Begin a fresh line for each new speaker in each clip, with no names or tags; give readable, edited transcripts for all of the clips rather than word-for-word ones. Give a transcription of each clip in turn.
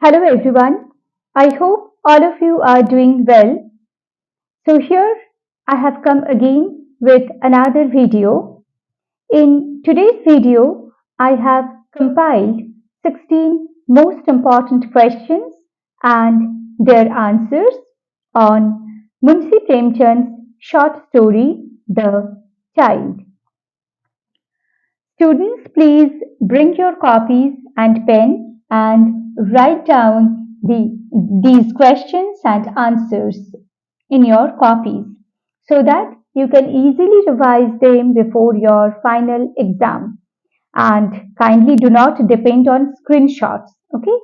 Hello everyone. I hope all of you are doing well. So here I have come again with another video. In today's video, I have compiled 16 most important questions and their answers on Munshi Premchand's short story, The Child. Students, please bring your copies and pen and write down these questions and answers in your copies so that you can easily revise them before your final exam. And kindly do not depend on screenshots. Okay?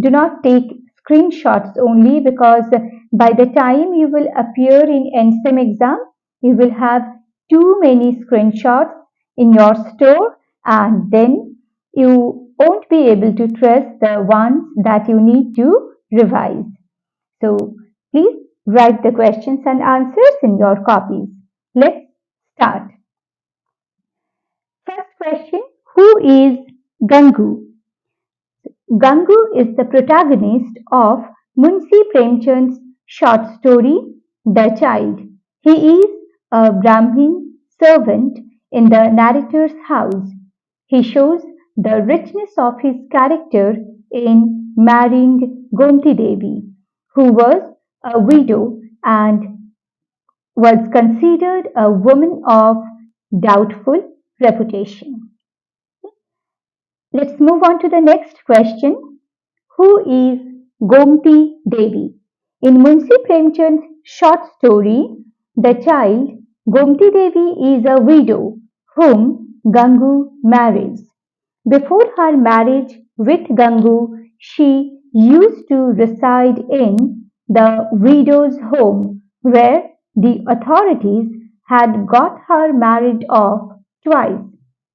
Do not take screenshots only because by the time you will appear in NSEM exam, you will have too many screenshots in your store and then you won't be able to trust the ones that you need to revise. So please write the questions and answers in your copies. Let's start. First question, who is Gangu? Gangu is the protagonist of Munshi Premchand's short story, The Child. He is a Brahmin servant in the narrator's house. He shows the richness of his character in marrying Gumti Davi, who was a widow and was considered a woman of doubtful reputation. Let's move on to the next question. Who is Gomti Devi? In Munshi Premchand's short story, The Child, Gomti Devi is a widow whom Gangu marries. Before her marriage with Gangu, she used to reside in the widow's home where the authorities had got her married off twice,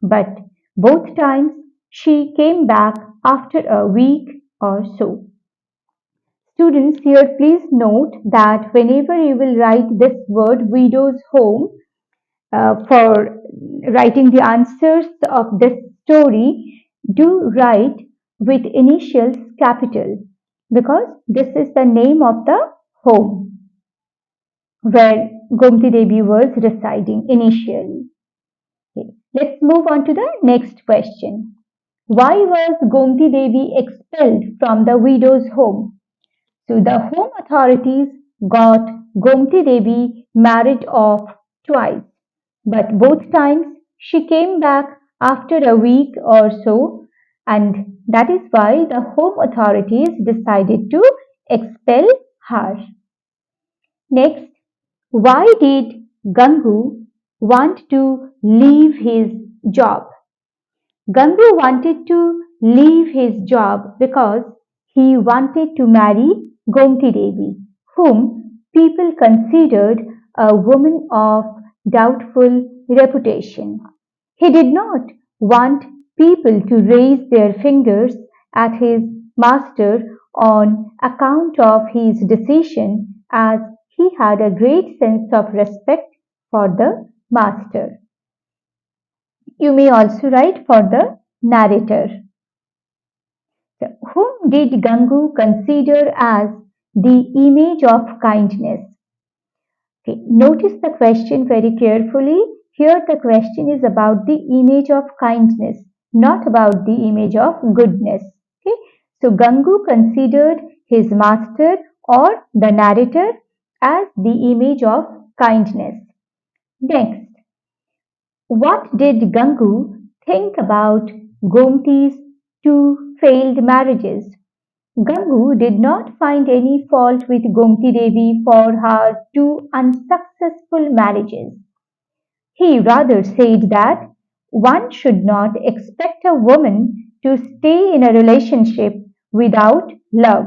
but both times she came back after a week or so. Students, here please note that whenever you will write this word widow's home for writing the answers of this story, do write with initials capital because this is the name of the home where Gomti Devi was residing initially. Okay. Let's move on to the next question. Why was Gomti Devi expelled from the widow's home? So the home authorities got Gomti Devi married off twice, but both times she came back after a week or so, and that is why the home authorities decided to expel her. Next, why did Gangu want to leave his job? Gangu wanted to leave his job because he wanted to marry Gomti Devi, whom people considered a woman of doubtful reputation. He did not want people to raise their fingers at his master on account of his decision, as he had a great sense of respect for the master. You may also write for the narrator. So, whom did Gangu consider as the image of kindness? Okay, notice the question very carefully. Here the question is about the image of kindness, not about the image of goodness. Okay, so Gangu considered his master or the narrator as the image of kindness. Next, what did Gangu think about Gomti's two failed marriages? Gangu did not find any fault with Gomti Devi for her two unsuccessful marriages. He rather said that one should not expect a woman to stay in a relationship without love,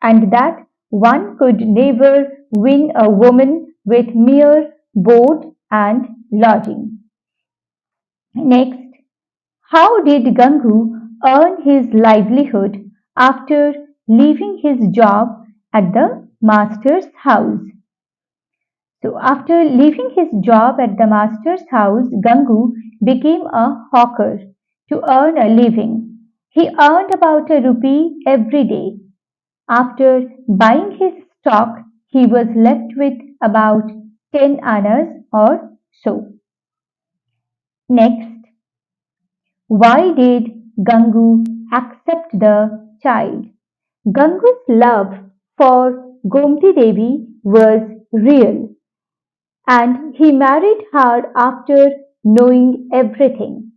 and that one could never win a woman with mere board and lodging. Next, how did Gangu earn his livelihood after leaving his job at the master's house? So, after leaving his job at the master's house, Gangu became a hawker to earn a living. He earned about a rupee every day. After buying his stock, he was left with about 10 annas or so. Next, why did Gangu accept the child? Gangu's love for Gomti Devi was real, and he married her after knowing everything.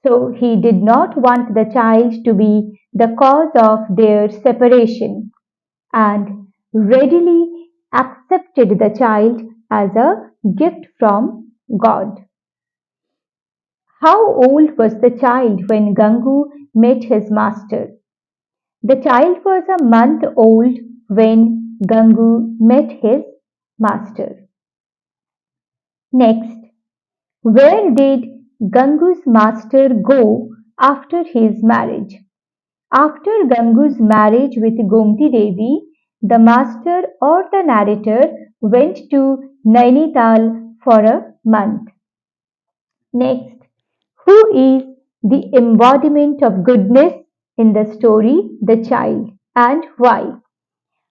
So he did not want the child to be the cause of their separation, and readily accepted the child as a gift from God. How old was the child when Gangu met his master? The child was a month old when Gangu met his master. Next, where did Gangu's master go after his marriage? After Gangu's marriage with Gomti Devi, the master or the narrator went to Nainital for a month. Next, who is the embodiment of goodness in the story, the child, and why?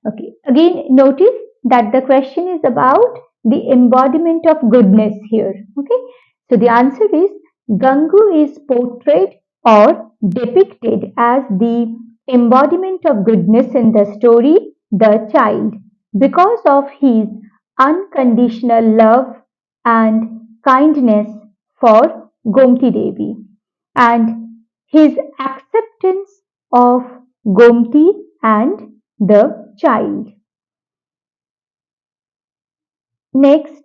Okay, again, notice that the question is about the embodiment of goodness here. Okay, so the answer is Gangu is portrayed or depicted as the embodiment of goodness in the story, the child, because of his unconditional love and kindness for Gomti Devi and his acceptance of Gomti and the child. Next,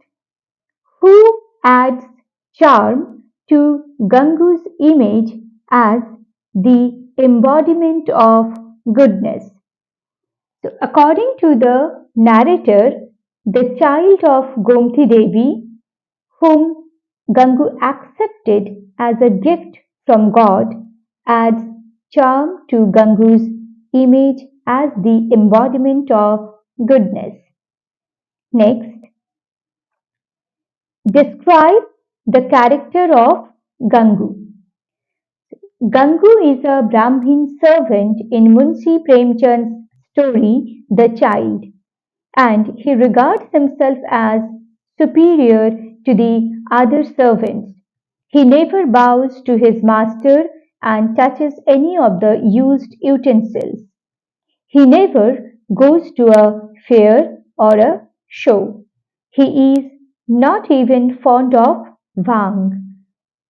who adds charm to Gangu's image as the embodiment of goodness? So, according to the narrator, the child of Gomti Devi, whom Gangu accepted as a gift from God, adds charm to Gangu's image as the embodiment of goodness. Next, describe the character of Gangu. Gangu is a Brahmin servant in Munshi Premchand's story, The Child, and he regards himself as superior to the other servants. He never bows to his master and touches any of the used utensils. He never goes to a fair or a show. He is not even fond of Vang.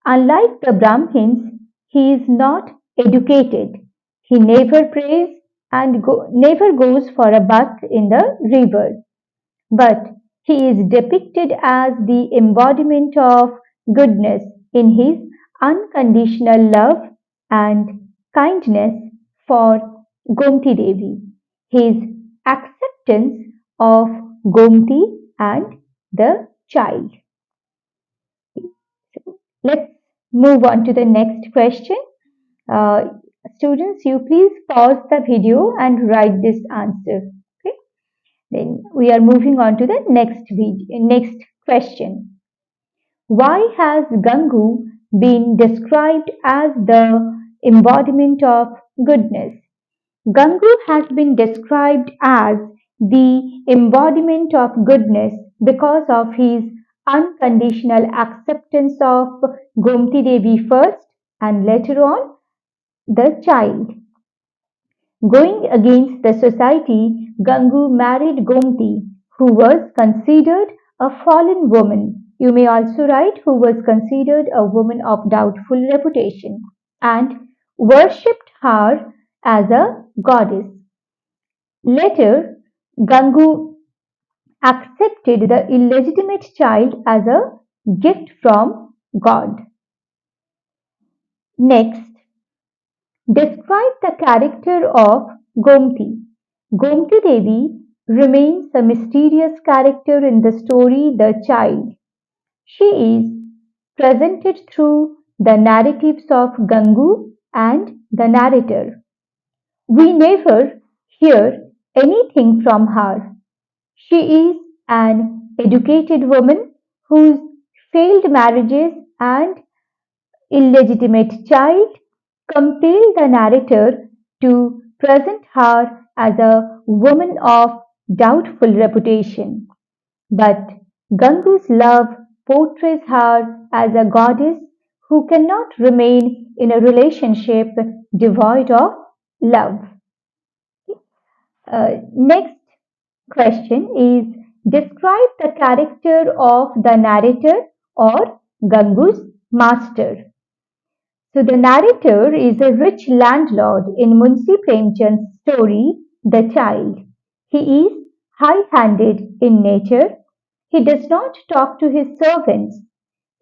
Unlike the Brahmins, he is not educated. He never prays and never goes for a bath in the river. But he is depicted as the embodiment of goodness in his unconditional love and kindness for Gomti Devi, his acceptance of Gomti and the child. Let's move on to the next question. Uh, Students, you please pause the video and write this answer. Okay. Then we are moving on to the next question. Why has Gangu been described as the embodiment of goodness? Gangu has been described as the embodiment of goodness because of his unconditional acceptance of Gomti Devi first and later on the child. Going against the society, Gangu married Gomti, who was considered a fallen woman. You may also write who was considered a woman of doubtful reputation and worshipped her as a goddess. Later, Gangu accepted the illegitimate child as a gift from God. Next, describe the character of Gomti. Gomti Devi remains a mysterious character in the story The Child. She is presented through the narratives of Gangu and the narrator. We never hear anything from her. She is an educated woman whose failed marriages and illegitimate child compel the narrator to present her as a woman of doubtful reputation, but Gangu's love portrays her as a goddess who cannot remain in a relationship devoid of love. Next question is describe the character of the narrator or Gangu's master. So the narrator is a rich landlord in Munshi Premchand's story, The Child. He is high-handed in nature. He does not talk to his servants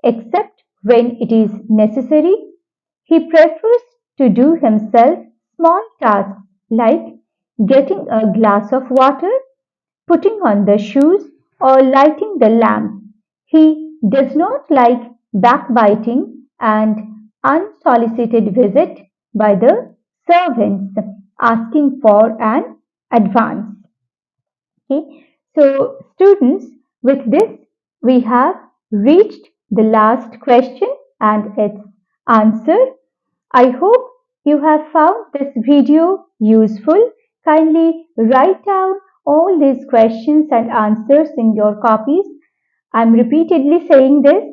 except when it is necessary. He prefers to do himself small tasks like getting a glass of water, putting on the shoes, or lighting the lamp. He does not like backbiting and unsolicited visit by the servants asking for an advance. Okay, so students, with this we have reached the last question and its answer. I hope you have found this video useful. Kindly write down all these questions and answers in your copies. I'm repeatedly saying this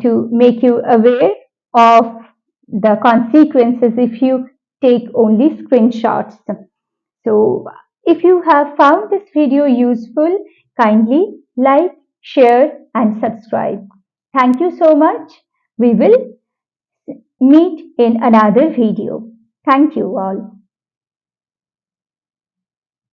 to make you aware of the consequences if you take only screenshots. So, if you have found this video useful, kindly like, share, and subscribe. Thank you so much. We will meet in another video. Thank you all.